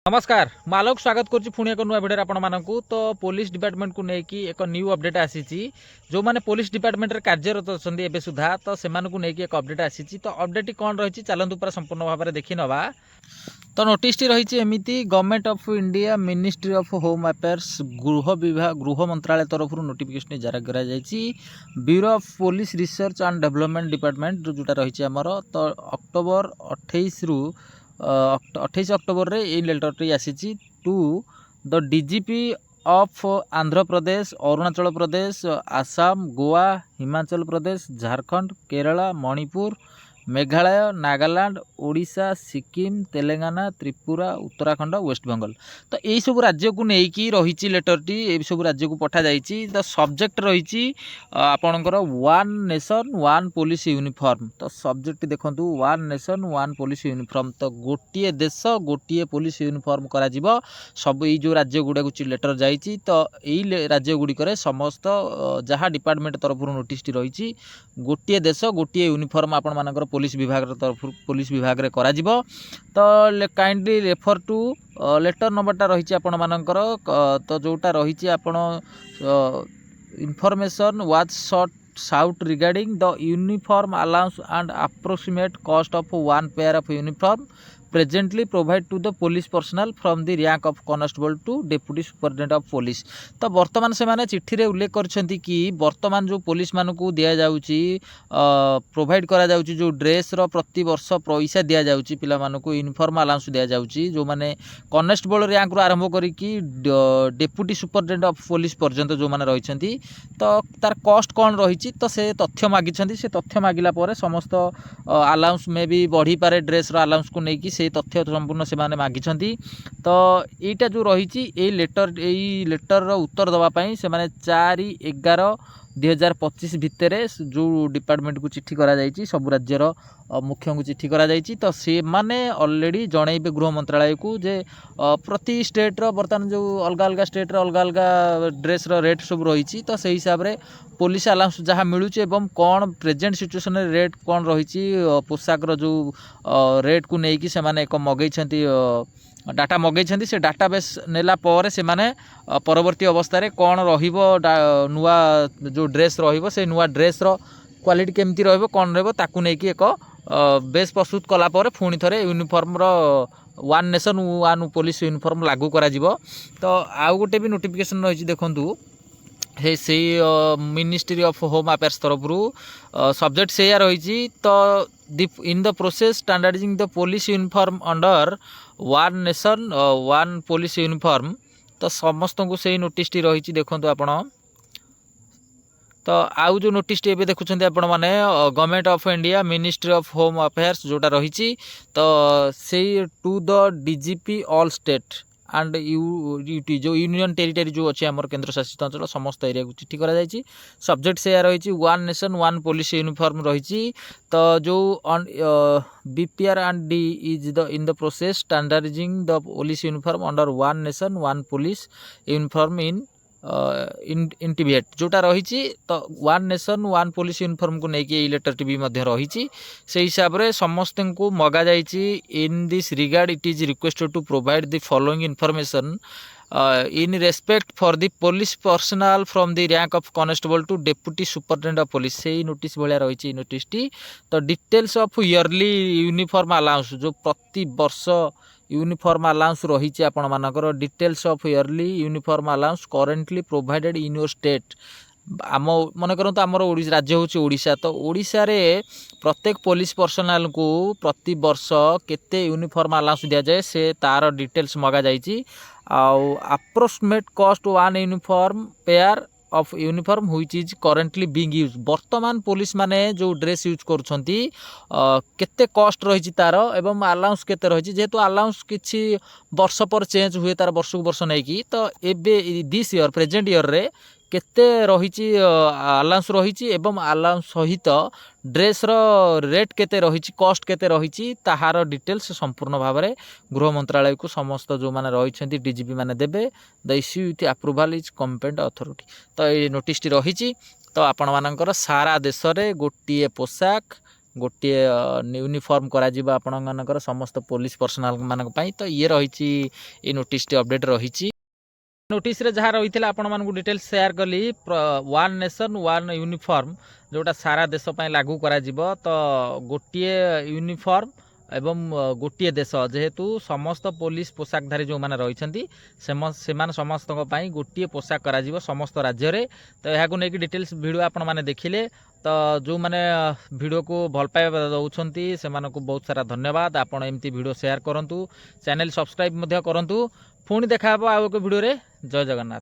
नमस्कार ମୁଁ ଆଲୋକ ସ୍ୱାଗତ କରୁଛି ପୁଣି ଏକ ନୂଆ ଭିଡ଼ିଓରେ ଆପଣମାନଙ୍କୁ। ତ ପୋଲିସ ଡିପାର୍ଟମେଣ୍ଟକୁ ନେଇକି ଏକ ନ୍ୟୁ ଅପଡେଟ୍ ଆସିଛି। ଯେଉଁମାନେ ପୋଲିସ ଡିପାର୍ଟମେଣ୍ଟରେ କାର୍ଯ୍ୟରତ ଅଛନ୍ତି ଏବେ ସୁଦ୍ଧା, ତ ସେମାନଙ୍କୁ ନେଇକି ଏକ ଅପଡେଟ୍ ଆସିଛି। ତ ଅପଡେଟ୍ଟି କ'ଣ ରହିଛି ଚାଲନ୍ତୁ ପୁରା ସମ୍ପୂର୍ଣ୍ଣ ଭାବରେ ଦେଖିନେବା। ତ ନୋଟିସଟି ରହିଛି ଏମିତି, government of India ministry of home affairs ଗୃହ ମନ୍ତ୍ରାଳୟ ତରଫରୁ ନୋଟିଫିକେସନ୍ ଜାରି କରାଯାଇଛି। Bureau of police research and development department ଯେଉଁଟା ରହିଛି ଆମର, ତ ଅକ୍ଟୋବର 28 ଅକ୍ଟୋବରରେ ଏଇ ଲେଟରଟି ଆସିଛି to the DGP of Andhra Pradesh, Arunachal Pradesh, Assam, Goa, Himachal Pradesh, Jharkhand, Kerala, Manipur, Meghalaya, Nagaland, Odisha, Sikkim, Telangana, Tripura, Uttarakhand, waste Bengal. तो यही सब राज्य को लेकिन रही लेटरटी ये सब राज्य को पठा जाइए। तो सब्जेक्ट रही आपणकर one nation one police uniform. तो सब्जेक्ट देखो one nation one police uniform. तो गोटे देश गोटे पुलिस यूनिफॉर्म करा सब ये जो राज्य गुड़ा लेटर जाइए। तो यही राज्य गुड़िक समस्त जहाँ डिपार्टमेंट तरफ नोटिस रही गोटे देश गोटे यूनिफॉर्म आपण मानकर पुलिस विभाग तरफ पुलिस विभाग रे करा जिवो। तो काइंडली रेफर टू लेटर नंबरटा रही आपण मानकर। तो जोटा रही आपण information was sought regarding the uniform allowance and approximate cost of one pair of uniform presently provide to the police personnel from the rank of constable to deputy superintendent of police. तो वर्तमान से माने चिट्ठी रे उल्लेख करछंती कि वर्तमान जो पुलिस मानकू दिया जाउची प्रोवाइड करा जाउची जो ड्रेस रो प्रति वर्ष पैसा दिया जाउची पिला मानकू यूनिफॉर्म अलाउंस दिया जाउची जो माने कॉन्स्टेबल रैंक रो आरंभ करी कि डेप्यूटी सुपरिटेंडेंट ऑफ पुलिस पर्यंत जो माने रहिछंती। तो तार कॉस्ट कोन रहिछि तो से तथ्य मागिछंती। से तथ्य मागिला परे समस्त अलाउंस में भी बढ़ी पारे ड्रेस रो अलाउंस को नेकी से तथ्य संपूर्ण से माने मागिछंती। तो एटा जो रही लेटर उत्तर दवापाई से माने 4/11/2025 भितर जो डिपार्टमेंट को चिट्ठी करा जाइए सब राज्यर मुख्य को चिट्ठी करा जाइए। तो से माने ऑलरेडी जनइबे गृह मंत्रालय को जे प्रति स्टेट रो बर्तमान जो अलग अलग स्टेट रो अलग अलग ड्रेस रो रेट सब रही। तो से हिसाब रे पुलिस अलाउंस जहाँ मिलूँ एवं कौन प्रेजेंट सिचुएसन रेट कौन रही पोशाक जो रेट को लेकिन से माने एक मगई डाटा मगई से डाटाबेस नेला पर से माने परवर्ती अवस्था रे कौन रहिबो नुआ जो ड्रेस रहिबो से नुआ ड्रेस रो क्वालिटी केमती रहिबो कौन रहिबो ताकू नेकी एक बेस प्रस्तुत कला पर पुणी थरे यूनिफॉर्म रो one nation one police uniform लागू करा जिवो। तो आउ गोटे भी नोटिफिकेशन रही देखंतु हे से मिनिस्ट्री ऑफ होम अफेयर्स तरफ सब्जेक्ट से रही। तो in the process standardising the police uniform under one nation one police uniform. तो समस्त को से नोटिस रही देखो आपण। तो आउ जो नोटिस एबे देखुछन्ते आपण माने government of India ministry of home affairs जोटा रही। तो से to the DGP all state and UT जो यूनियन टेरिटरी जो अच्छे आम केन्द्र शासित अंचल समस्त एरिया को चिट्ठी करा जाइए। सब्जेक्ट से रही one nation one police uniform रही। तो जो BPR and D is the in the process standardising the police uniform under one nation one police uniform in intimate जोटा रही। तो one nation one police uniform को लेकिन लेटर टी भी रही से हिसाब से समस्त को मगा जाइए। In this regard it is requested to provide the following information in respect for the police personnel from the rank of constable to deputy superintendent of police। से नोटिस भाया रही नोटिस टी। तो details of yearly uniform allowance जो प्रति वर्ष uniform allowance रही आपण मानकर details of yearly uniform allowance currently provided in your state. आम मन करूँ तो आमर राज्य हूँ ओडिशा। तो ओडिशा रे प्रत्येक पुलिस पर्सनाल को प्रति वर्ष केते यूनिफॉर्म अलाउंस दि जाए से तार डिटेल्स मगा जाइए। आउ approximate cost one uniform pair of uniform which is currently being use. वर्तमान पुलिस माने जो ड्रेस यूज करुछंती केते कॉस्ट रही तार एवं अलाउंस केते रही जेहेतु अलाउंस किछि वर्ष पर चेंज हुए तार वर्ष को वर्ष नहीं कि। तो एबे दिस ईयर प्रेजेंट ईयर रे केते रही अलाउंस रही एवं अलाउंस सहित ड्रेस रो रेट केते रही कॉस्ट केते रही ताहार डिटेल्स संपूर्ण भाव में गृह मंत्रालय को समस्त जो माने रही डीजीपी माने देबे। The issue with approval is competent authority. तो ये नोटिस रही। तो आपण मानकर सारा देश रे गोटे पोशाक गोटे यूनिफॉर्म करा जिबा आपण मानकर समस्त पुलिस पर्सनल मानक पई। तो ये रही ये नोटिस टी अपडेट रही नोटिस रे जहाँ रही आपण मानक डिटेल्स शेयर कली वन नेशन वन यूनिफॉर्म जोटा सारा देश पई लागू करा जिवो। तो गोटे यूनिफॉर्म एवं गोटे देश जेहेतु समस्त पुलिस पोशाकधारी जो मैंने रही समस्त गोटे पोशाक करा जिवो समस्त राज्य रे। तो यह नहीं डिटेल्स वीडियो आपण मैंने देखिले। तो जो मैंने वीडियो को भल पाइबा दउछंती से बहुत सारा धन्यवाद। आपण एमती वीडियो शेयर करंतु, चैनल सब्सक्राइब मध्य करंतु। पुणी देखा आउ एक वीडियो रे। जय जगन्नाथ।